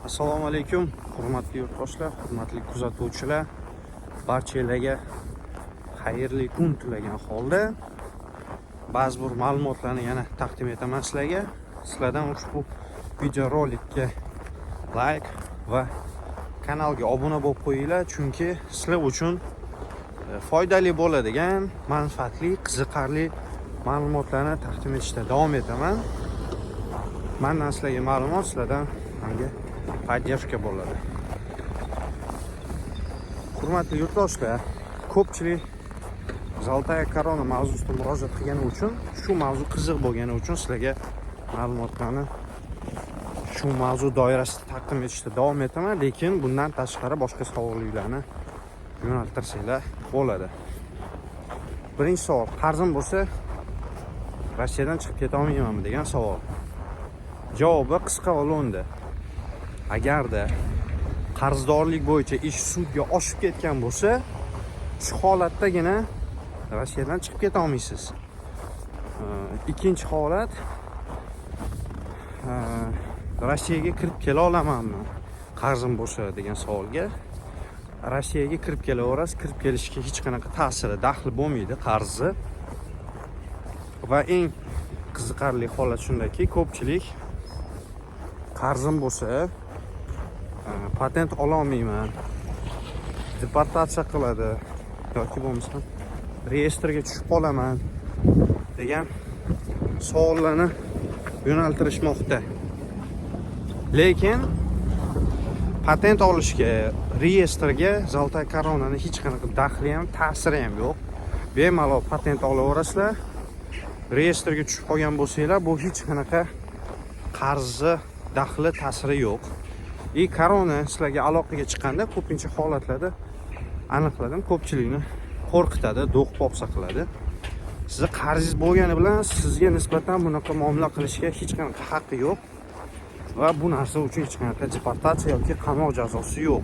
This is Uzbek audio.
Assalomu alaykum, hurmatli yurtdoshlar, hurmatli kuzatuvchilar. Barchalarga xayrli kun tilagan holda ba'zi bir ma'lumotlarni yana taqdim etaman sizlarga. Sizlardan ushbu videorolikka like va kanalga obuna bo'lib qo'yinglar, chunki sizlar uchun foydali bo'ladigan, manfaatli, qiziqarli ma'lumotlarni taqdim etishda davom etaman. Mendan sizlarga ma'lumot, sizlardan menga podдержка bo'ladi. Hurmatli yurtdoshlar, ko'pchilik Zoltaya korona mavzusida murojaat qilgani uchun, shu mavzu qiziq bo'lgani uchun sizlarga ma'lumotlarni shu mavzu doirasida taqdim etishda davom etaman, lekin bundan tashqari boshqa savollarni yo'naltirsanglar bo'ladi. Birinchi savol, qarzim bo'lsa Rossiyadan chiqib keta olmaymanmi degan savol. Javobi qisqa va lo'nda. Agarda qarzdorlik bo'yicha ish sudga oshib ketgan bo'lsa, shu holatdagina Rossiyadan chiqib keta olmaysiz. Ikkinchi holat, Rossiyaga kirib kela olamanmi qarzim bo'lsa degan savolga, Rossiyaga kirib kelaverasiz, kirib kelishga hech qanaqa ta'siri, daxli bo'lmaydi qarzi. Va eng qiziqarli holat shundaki, ko'pchilik qarzim bo'lsa patent ololmayman, deportatsiya qiladi yoki bo'lmasa reyestrga tushib qolaman degan savollarni yo'naltirishmoqda. Lekin patent olishga, reyestrga Zoltaya koronani hech qanaqa daxli ham, ta'siri ham yo'q. Bemalol patent olaverasizlar. Reyestrga tushib qolgan bo'lsanglar, bu hech qanaqa qarzi, daxli, ta'siri yo'q. Korona sizlarga aloqaga chiqqanda ko'pincha holatlarda aniqladim, ko'pchilikni qo'rqitadi, do'q-popsa qiladi. Sizni qarzingiz bo'lgani bilan sizga nisbatan bunaqa muomala qilishga hech qanaqa haqqi yo'q va bu narsa uchun hech qanaqa deportatsiya yoki qamoq jazosi yo'q.